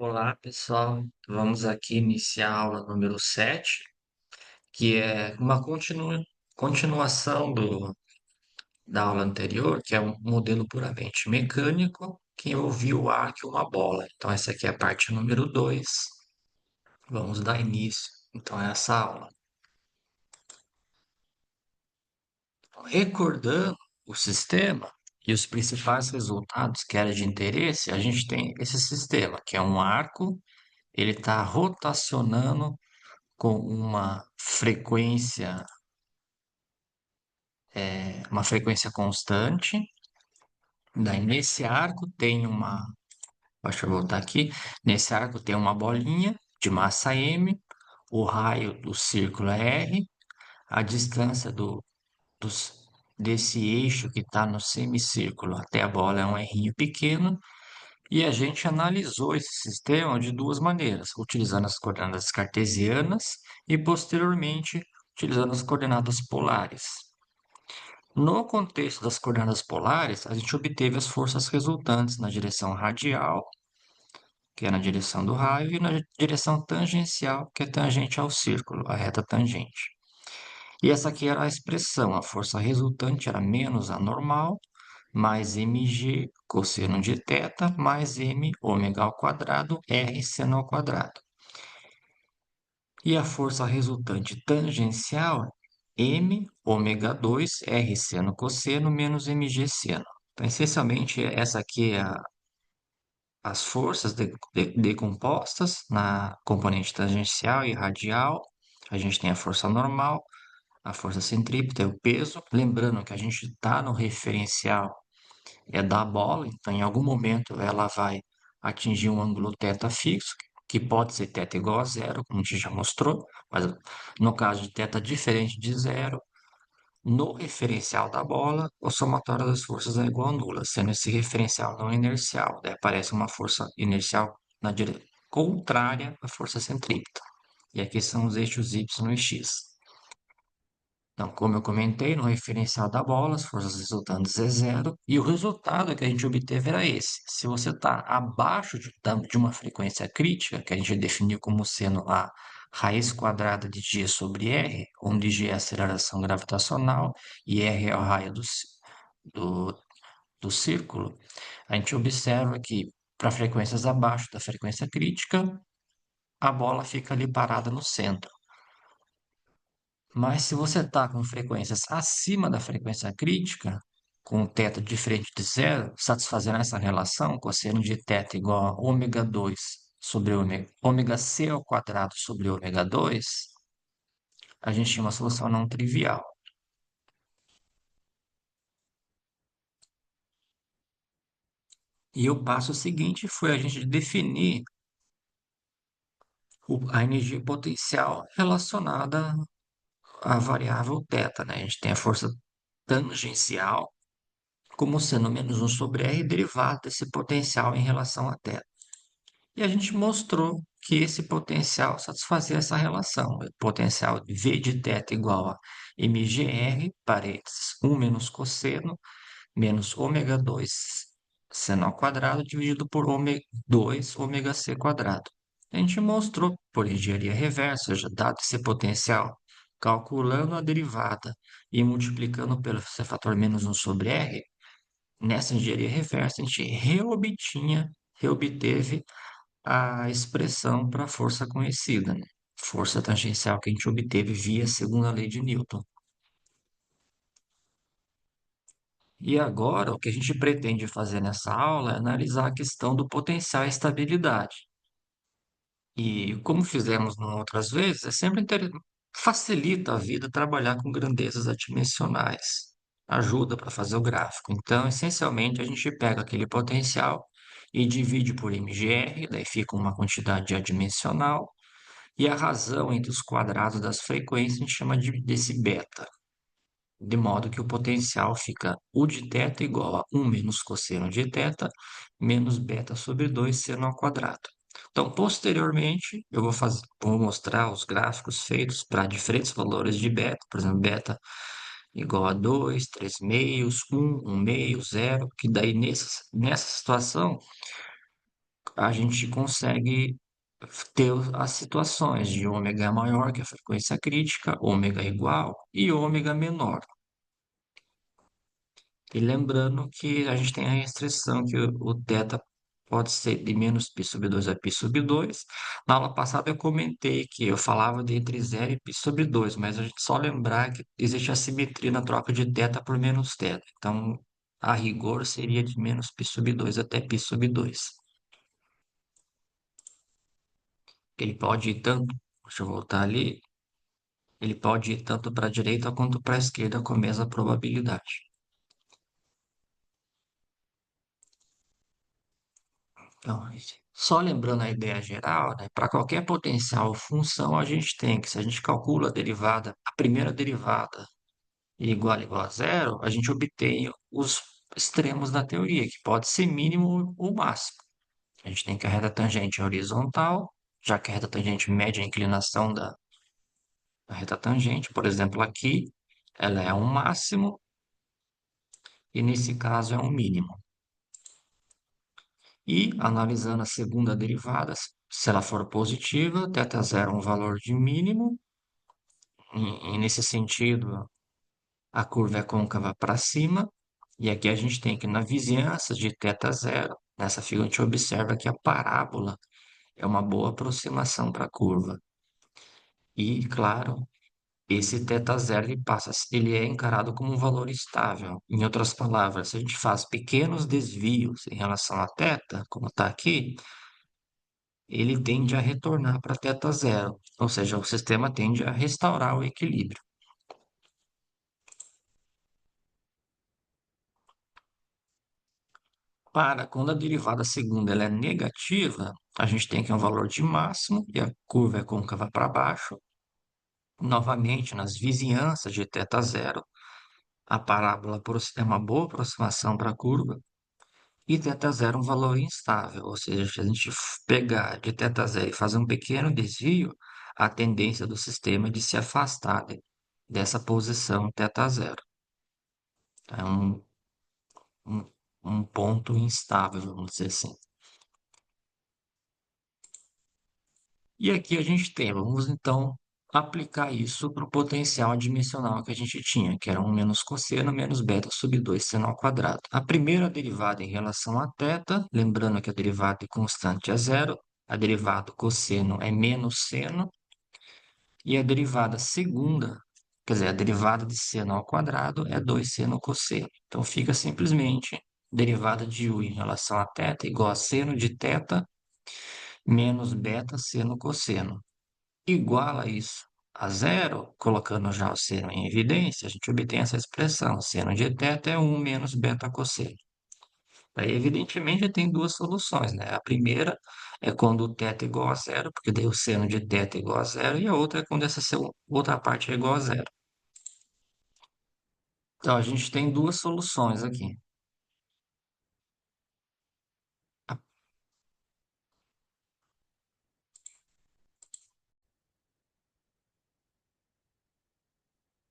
Olá, pessoal. Vamos aqui iniciar a aula número 7, que é uma continuação da aula anterior, que é um modelo puramente mecânico que envolvia o arco e uma bola. Então, essa aqui é a parte número 2. Vamos dar início, então, a essa aula. Recordando o sistema e os principais resultados que era de interesse, a gente tem esse sistema, que é um arco, ele está rotacionando com uma frequência constante. Daí nesse arco tem uma, deixa eu voltar aqui, nesse arco tem uma bolinha de massa m, o raio do círculo é r, a distância desse eixo que está no semicírculo até a bola é um r pequeno, e a gente analisou esse sistema de duas maneiras, utilizando as coordenadas cartesianas e posteriormente utilizando as coordenadas polares. No contexto das coordenadas polares, a gente obteve as forças resultantes na direção radial, que é na direção do raio, e na direção tangencial, que é tangente ao círculo, a reta tangente. E essa aqui era a expressão, a força resultante era menos a normal, mais mg cosseno de θ, mais m ômega ao quadrado, r seno ao quadrado. E a força resultante tangencial, m ômega 2 r seno cosseno menos mg seno. Então, essencialmente, essa aqui é as forças decompostas na componente tangencial e radial. A gente tem a força normal, a força centrípeta, o peso. Lembrando que a gente está no referencial da bola, então em algum momento ela vai atingir um ângulo θ fixo, que pode ser θ igual a zero, como a gente já mostrou, mas no caso de θ diferente de zero, no referencial da bola, o somatório das forças é igual a nula, sendo esse referencial não inercial. Daí aparece uma força inercial na direção contrária à força centrípeta. E aqui são os eixos y e x. Então, como eu comentei, no referencial da bola, as forças resultantes é zero, e o resultado que a gente obteve era esse. Se você está abaixo de uma frequência crítica, que a gente definiu como sendo a raiz quadrada de g sobre r, onde g é a aceleração gravitacional e r é o raio do, do círculo, a gente observa que para frequências abaixo da frequência crítica, a bola fica ali parada no centro. Mas se você está com frequências acima da frequência crítica, com um θ diferente de zero, satisfazendo essa relação, cosseno de θ igual a ômega 2 sobre ômega c ao quadrado sobre ômega 2, a gente tinha uma solução não trivial. E o passo seguinte foi a gente definir a energia potencial relacionada à variável θ, né? A gente tem a força tangencial como sendo menos um sobre r derivado desse potencial em relação a θ. E a gente mostrou que esse potencial satisfazia essa relação. O potencial V de θ igual a mgr, parênteses, 1 menos cosseno, menos ômega 2 seno ao quadrado, dividido por ômega 2 ômega c quadrado. A gente mostrou por engenharia reversa, ou seja, dado esse potencial, calculando a derivada e multiplicando pelo esse fator menos um sobre r, nessa engenharia reversa a gente reobteve a expressão para a força conhecida, né? Força tangencial que a gente obteve via segunda lei de Newton. E agora, o que a gente pretende fazer nessa aula é analisar a questão do potencial e estabilidade. E como fizemos em outras vezes, é sempre facilita a vida trabalhar com grandezas adimensionais. Ajuda para fazer o gráfico. Então, essencialmente, a gente pega aquele potencial e divide por mgr, daí fica uma quantidade adimensional. E a razão entre os quadrados das frequências a gente chama desse beta, de modo que o potencial fica U de θ igual a 1 menos cosseno de θ menos beta sobre 2 seno ao quadrado. Então, posteriormente, vou mostrar os gráficos feitos para diferentes valores de beta, por exemplo, beta igual a 2, 3 meios, 1 meio, 0, que daí nessa situação a gente consegue ter as situações de ômega maior que a frequência crítica, ômega igual e ômega menor. E lembrando que a gente tem a restrição que o θ pode ser de menos π sobre 2 a π sobre 2. Na aula passada eu comentei que eu falava de entre 0 e π sobre 2, mas a gente só lembrar que existe assimetria na troca de θ por menos θ. Então, a rigor seria de menos π sobre 2 até π sobre 2. Ele pode ir tanto, deixa eu voltar ali, ele pode ir tanto para a direita quanto para a esquerda com a mesma probabilidade. Então, só lembrando a ideia geral, né, para qualquer potencial função, a gente tem que, se a gente calcula a derivada, a primeira derivada igual a zero, a gente obtém os extremos da teoria, que pode ser mínimo ou máximo. A gente tem que a reta tangente é horizontal, já que a reta tangente mede a inclinação da reta tangente, por exemplo, aqui, ela é um máximo, e nesse caso é um mínimo. E, analisando a segunda derivada, se ela for positiva, θ0 é um valor de mínimo, e nesse sentido, a curva é côncava para cima, e aqui a gente tem que na vizinhança de θ0, nessa figura a gente observa que a parábola é uma boa aproximação para a curva. E, claro, esse θ0 ele é encarado como um valor estável. Em outras palavras, se a gente faz pequenos desvios em relação a θ, como está aqui, ele tende a retornar para θ0, ou seja, o sistema tende a restaurar o equilíbrio. Para quando a derivada segunda ela é negativa, a gente tem aqui um valor de máximo e a curva é côncava para baixo. Novamente, nas vizinhanças de θ0, a parábola é uma boa aproximação para a curva e θ0 é um valor instável, ou seja, se a gente pegar de θ0 e fazer um pequeno desvio, a tendência do sistema é de se afastar dessa posição θ0. É um, um ponto instável, vamos dizer assim. E aqui a gente tem, vamos então aplicar isso para o potencial adimensional que a gente tinha, que era 1 menos cosseno menos beta sobre 2 seno ao quadrado. A primeira derivada em relação a θ, lembrando que a derivada de constante é zero, a derivada do cosseno é menos seno, e a derivada segunda, quer dizer, a derivada de seno ao quadrado é 2 seno cosseno. Então fica simplesmente derivada de u em relação a θ igual a seno de θ menos beta seno cosseno. Igual a isso a zero, colocando já o seno em evidência, a gente obtém essa expressão. Seno de θ é 1 menos beta cosseno. Aí, evidentemente, tem duas soluções, né? A primeira é quando o θ é igual a zero, porque daí o seno de θ é igual a zero, e a outra é quando essa outra parte é igual a zero. Então, a gente tem duas soluções aqui.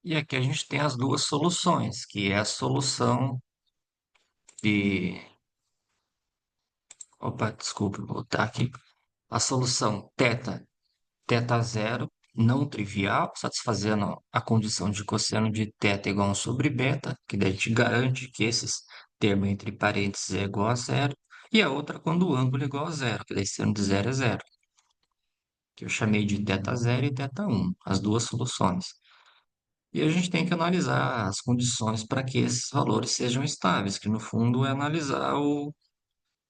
E aqui a gente tem as duas soluções, que é a solução de... Opa, desculpe, vou botar aqui. A solução θ0 não trivial, satisfazendo a condição de cosseno de θ igual a 1 sobre beta, que daí a gente garante que esses termos entre parênteses é igual a zero, e a outra quando o ângulo é igual a zero, que daí seno de zero é zero, que eu chamei de θ0 e θ1, as duas soluções. E a gente tem que analisar as condições para que esses valores sejam estáveis, que no fundo é analisar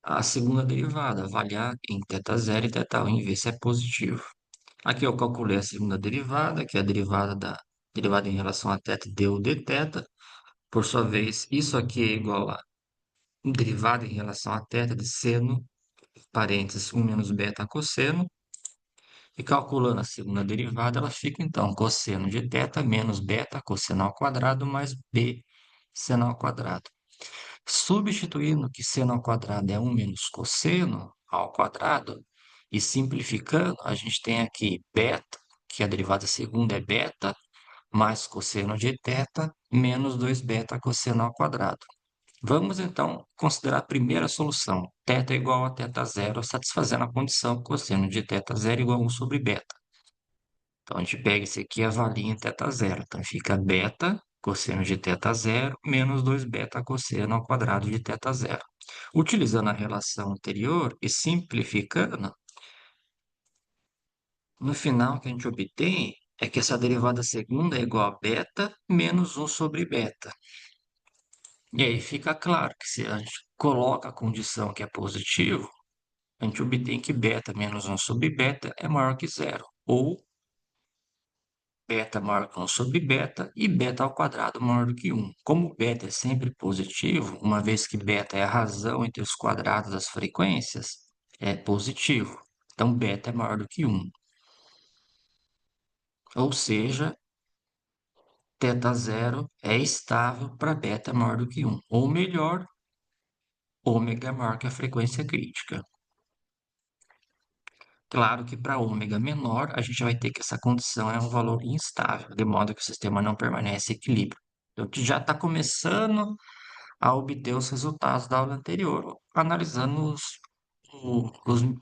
a segunda derivada, avaliar em θ0 e θ1 e ver se é positivo. Aqui eu calculei a segunda derivada, que é a derivada em relação a θ deu dθ. Por sua vez, isso aqui é igual a derivada em relação a θ de seno, parênteses, 1 menos beta cosseno. E calculando a segunda derivada, ela fica então cosseno de θ menos beta cosseno ao quadrado mais b seno ao quadrado. Substituindo que seno ao quadrado é 1 menos cosseno ao quadrado, e simplificando, a gente tem aqui beta, que a derivada segunda é beta, mais cosseno de θ, menos 2 beta cosseno ao quadrado. Vamos então considerar a primeira solução, θ igual a θ0, satisfazendo a condição cosseno de θ0 igual a 1 sobre beta. Então, a gente pega esse aqui e avalia em θ0. Então, fica beta cosseno de θ0 menos 2 beta cosseno ao quadrado de θ0. Utilizando a relação anterior e simplificando, no final o que a gente obtém é que essa derivada segunda é igual a beta menos 1 sobre beta. E aí fica claro que se a gente coloca a condição que é positivo, a gente obtém que beta menos 1 sobre beta é maior que zero, ou beta maior que 1 sobre beta e beta ao quadrado maior do que 1. Como beta é sempre positivo, uma vez que beta é a razão entre os quadrados das frequências, é positivo. Então, beta é maior do que 1. Ou seja, θ0 é estável para beta maior do que 1. Ou melhor, ômega é maior que a frequência crítica. Claro que para ômega menor, a gente vai ter que essa condição é um valor instável, de modo que o sistema não permanece em equilíbrio. Então, a gente já está começando a obter os resultados da aula anterior, analisando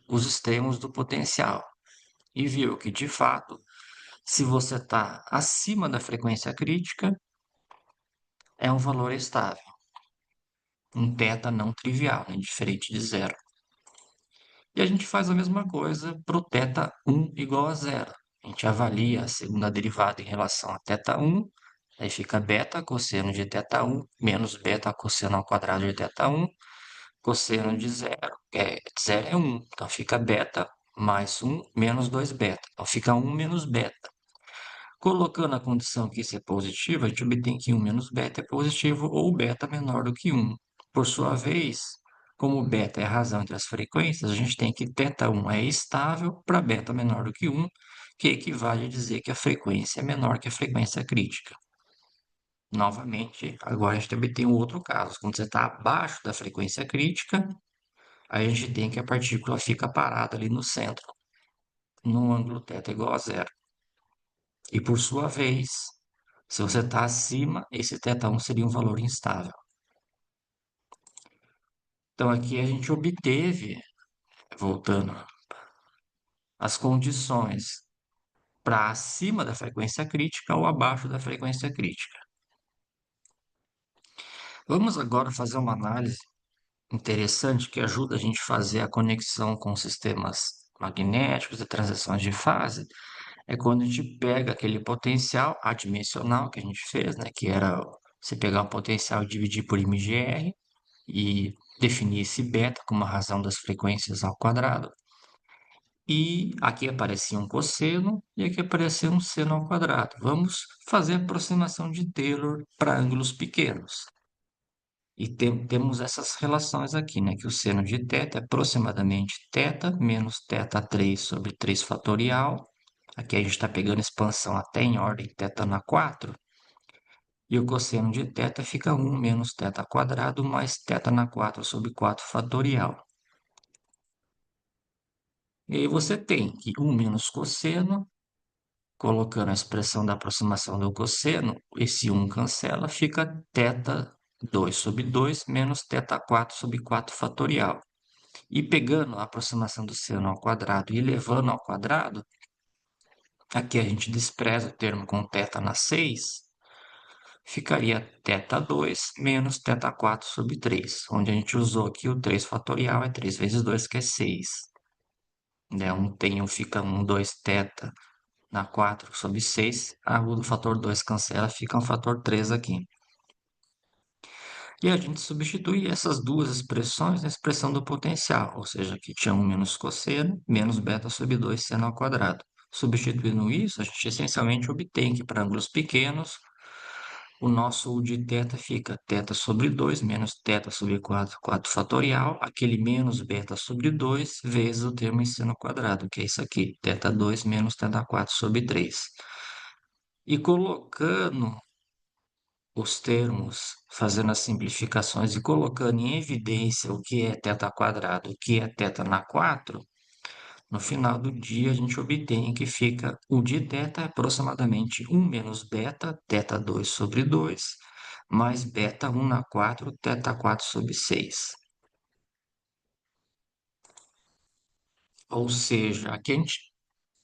os extremos do potencial. E viu que, de fato, se você está acima da frequência crítica, é um valor estável, um θ não trivial, né, diferente de zero. E a gente faz a mesma coisa para o θ1 igual a zero. A gente avalia a segunda derivada em relação a θ1, aí fica beta cosseno de θ1 menos beta cosseno ao quadrado de θ1, cosseno de zero, zero é 1, então fica beta mais 1 menos 2 beta, então fica 1 menos beta. Colocando a condição que isso é positivo, a gente obtém que 1 menos beta é positivo ou beta menor do que 1. Por sua vez, como beta é a razão entre as frequências, a gente tem que θ1 é estável para beta menor do que 1, que equivale a dizer que a frequência é menor que a frequência crítica. Novamente, agora a gente obtém um outro caso. Quando você está abaixo da frequência crítica, aí a gente tem que a partícula fica parada ali no centro, no ângulo θ igual a zero. E por sua vez, se você está acima, esse θ1 seria um valor instável. Então aqui a gente obteve, voltando, as condições para acima da frequência crítica ou abaixo da frequência crítica. Vamos agora fazer uma análise interessante que ajuda a gente a fazer a conexão com sistemas magnéticos e transições de fase. É quando a gente pega aquele potencial adimensional que a gente fez, né, que era você pegar o potencial e dividir por MGR e definir esse beta como a razão das frequências ao quadrado. E aqui aparecia um cosseno e aqui aparecia um seno ao quadrado. Vamos fazer a aproximação de Taylor para ângulos pequenos. E temos essas relações aqui, né? Que o seno de θ é aproximadamente θ menos θ3 sobre 3 fatorial. Aqui a gente está pegando expansão até em ordem θ na 4. E o cosseno de θ fica 1 menos θ quadrado mais θ na 4 sobre 4 fatorial. E aí você tem que 1 menos cosseno, colocando a expressão da aproximação do cosseno, esse 1 cancela, fica θ2 sobre 2 menos θ4 sobre 4 fatorial. E pegando a aproximação do seno ao quadrado e elevando ao quadrado, aqui a gente despreza o termo com θ na 6, ficaria θ2 menos θ4 sobre 3, onde a gente usou aqui o 3 fatorial, é 3 vezes 2, que é 6. Né? Fica 1, 2 θ na 4 sobre 6, o fator 2 cancela, fica um fator 3 aqui. E a gente substitui essas duas expressões na expressão do potencial, ou seja, que tinha 1 menos cosseno, menos beta sobre 2 seno ao quadrado. Substituindo isso, a gente essencialmente obtém que para ângulos pequenos, o nosso U de θ fica θ sobre 2 menos θ sobre 4, 4 fatorial, aquele menos beta sobre 2 vezes o termo em seno ao quadrado, que é isso aqui, θ2 menos θ4 sobre 3. E colocando os termos, fazendo as simplificações e colocando em evidência o que é θ quadrado, o que é θ na 4, no final do dia a gente obtém que fica o de θ é aproximadamente 1 menos beta, θ2 sobre 2, mais beta 1 na 4, teta 4 sobre 6. Ou seja, aqui a gente,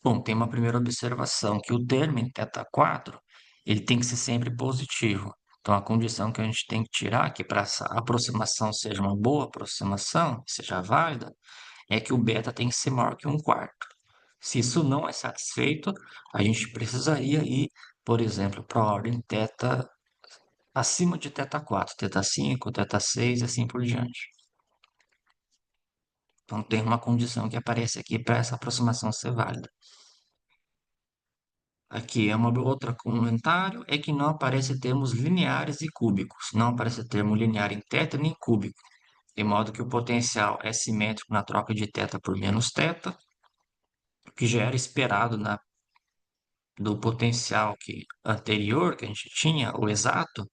bom, tem uma primeira observação, que o termo em θ4, ele tem que ser sempre positivo. Então, a condição que a gente tem que tirar, que para essa aproximação seja uma boa aproximação, seja válida, é que o beta tem que ser maior que 1/4. Se isso não é satisfeito, a gente precisaria ir, por exemplo, para a ordem θ acima de θ4, θ5, θ6 e assim por diante. Então, tem uma condição que aparece aqui para essa aproximação ser válida. Aqui é uma outra comentário, é que não aparece termos lineares e cúbicos. Não aparece termo linear em θ nem cúbico, de modo que o potencial é simétrico na troca de θ por menos θ, o que já era esperado do potencial anterior que a gente tinha, o exato,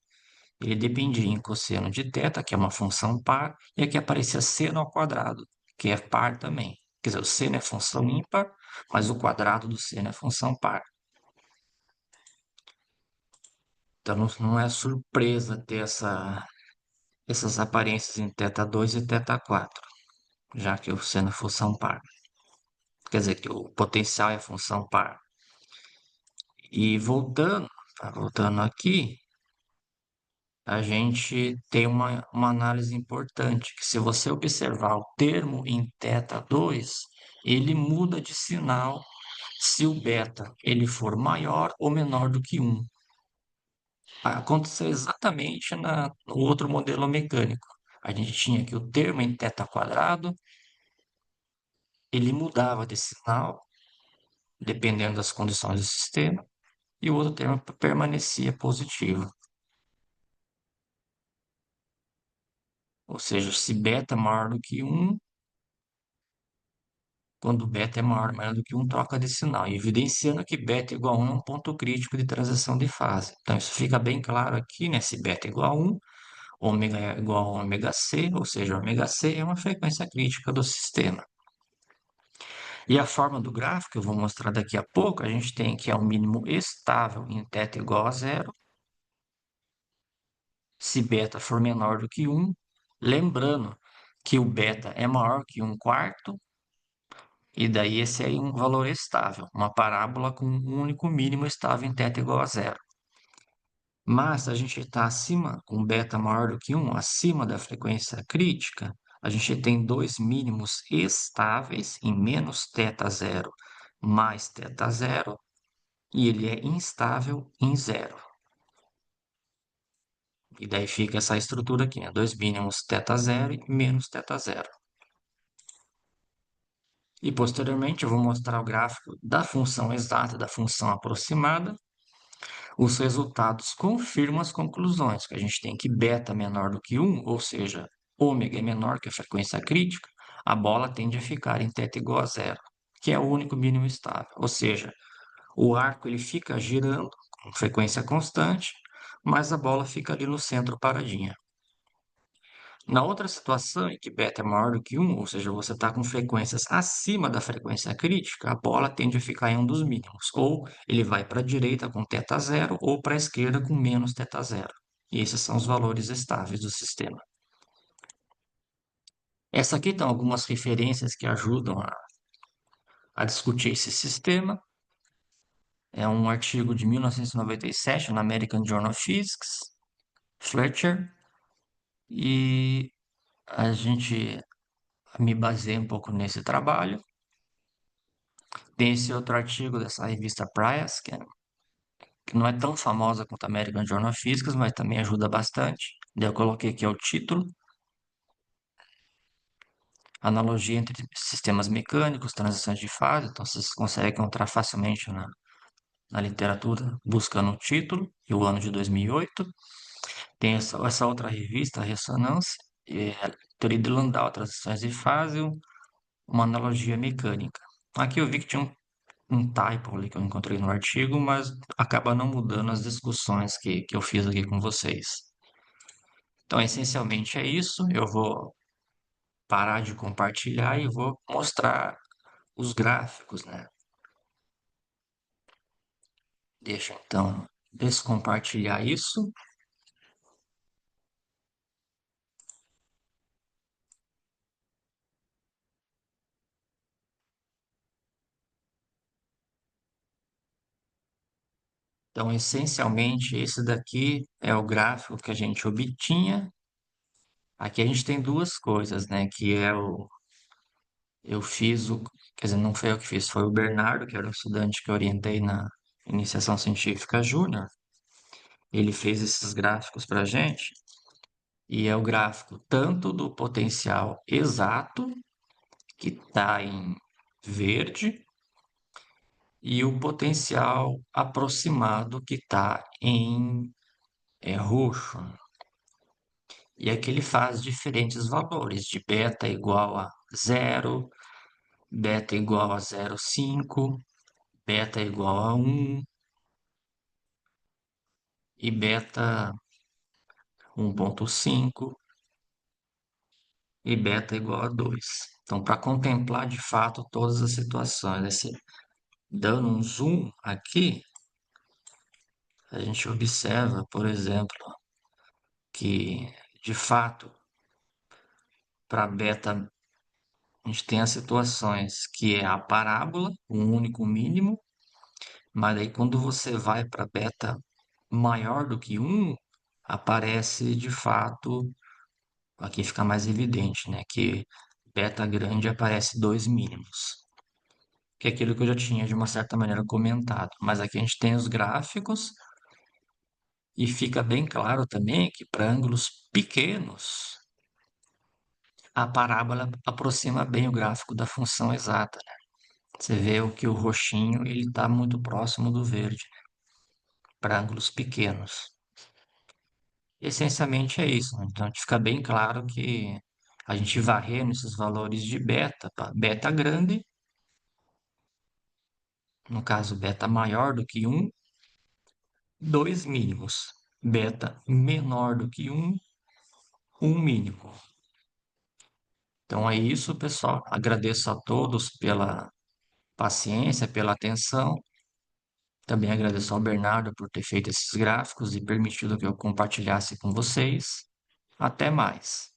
ele dependia em cosseno de θ, que é uma função par, e aqui aparecia seno ao quadrado, que é par também. Quer dizer, o seno é função ímpar, mas o quadrado do seno é função par. Então não é surpresa ter essas aparências em θ2 e θ4, já que o seno é função par. Quer dizer, que o potencial é função par. E voltando aqui, a gente tem uma análise importante, que se você observar o termo em θ2, ele muda de sinal se o beta ele for maior ou menor do que 1. Aconteceu exatamente no outro modelo mecânico. A gente tinha aqui o termo em θ², ele mudava de sinal, dependendo das condições do sistema, e o outro termo permanecia positivo. Ou seja, se beta é maior do que 1, quando beta é maior do que 1, troca de sinal, evidenciando que beta igual a 1 é um ponto crítico de transição de fase. Então, isso fica bem claro aqui, né? Se beta é igual a 1, ômega é igual a ômega c, ou seja, ômega c é uma frequência crítica do sistema. E a forma do gráfico, que eu vou mostrar daqui a pouco, a gente tem que é o mínimo estável em θ igual a zero, se beta for menor do que 1, lembrando que o beta é maior que 1/4, e daí esse é um valor estável, uma parábola com um único mínimo estável em θ igual a zero. Mas se a gente está acima, com beta maior do que 1, acima da frequência crítica, a gente tem dois mínimos estáveis em menos θ0 mais θ0, e ele é instável em zero. E daí fica essa estrutura aqui, né? Dois mínimos θ0 e menos θ0. E posteriormente eu vou mostrar o gráfico da função exata, da função aproximada. Os resultados confirmam as conclusões, que a gente tem que beta menor do que 1, ou seja, ômega é menor que a frequência crítica, a bola tende a ficar em θ igual a zero, que é o único mínimo estável. Ou seja, o arco ele fica girando com frequência constante, mas a bola fica ali no centro paradinha. Na outra situação em que beta é maior do que 1, ou seja, você está com frequências acima da frequência crítica, a bola tende a ficar em um dos mínimos. Ou ele vai para a direita com θ0 ou para a esquerda com menos θ0. E esses são os valores estáveis do sistema. Essa aqui estão algumas referências que ajudam a discutir esse sistema. É um artigo de 1997 no American Journal of Physics, Fletcher, e a gente me baseia um pouco nesse trabalho. Tem esse outro artigo dessa revista Prias, que não é tão famosa quanto a American Journal of Physics, mas também ajuda bastante. Daí eu coloquei aqui o título: Analogia entre sistemas mecânicos, transições de fase. Então vocês conseguem encontrar facilmente na literatura, buscando o título e o ano de 2008. Tem essa outra revista, a Ressonância, Teoria de Landau, transições de fase, uma analogia mecânica. Aqui eu vi que tinha um typo ali que eu encontrei no artigo, mas acaba não mudando as discussões que eu fiz aqui com vocês. Então, essencialmente é isso. Eu vou parar de compartilhar e vou mostrar os gráficos, né? Deixa eu, então descompartilhar isso. Então, essencialmente, esse daqui é o gráfico que a gente obtinha. Aqui a gente tem duas coisas, né? Que é o eu fiz o, quer dizer, não foi eu que fiz, foi o Bernardo, que era o estudante que eu orientei na iniciação científica júnior. Ele fez esses gráficos para a gente, e é o gráfico tanto do potencial exato, que está em verde, e o potencial aproximado, que está em roxo. E aqui ele faz diferentes valores, de beta igual a zero, beta igual a 0,5, beta igual a 1 e beta 1,5 e beta igual a 2. Então, para contemplar de fato todas as situações, dando um zoom aqui, a gente observa, por exemplo, que de fato para beta a gente tem as situações que é a parábola, um único mínimo, mas aí quando você vai para beta maior do que um, aparece de fato, aqui fica mais evidente, né, que beta grande aparece dois mínimos, que é aquilo que eu já tinha de uma certa maneira comentado. Mas aqui a gente tem os gráficos e fica bem claro também que para ângulos pequenos, a parábola aproxima bem o gráfico da função exata, né? Você vê o que o roxinho ele está muito próximo do verde, para ângulos pequenos. Essencialmente é isso, né? Então fica bem claro que a gente varrendo esses valores de beta, para beta grande, no caso beta maior do que um, dois mínimos. Beta menor do que um mínimo. Então é isso, pessoal. Agradeço a todos pela paciência, pela atenção. Também agradeço ao Bernardo por ter feito esses gráficos e permitido que eu compartilhasse com vocês. Até mais.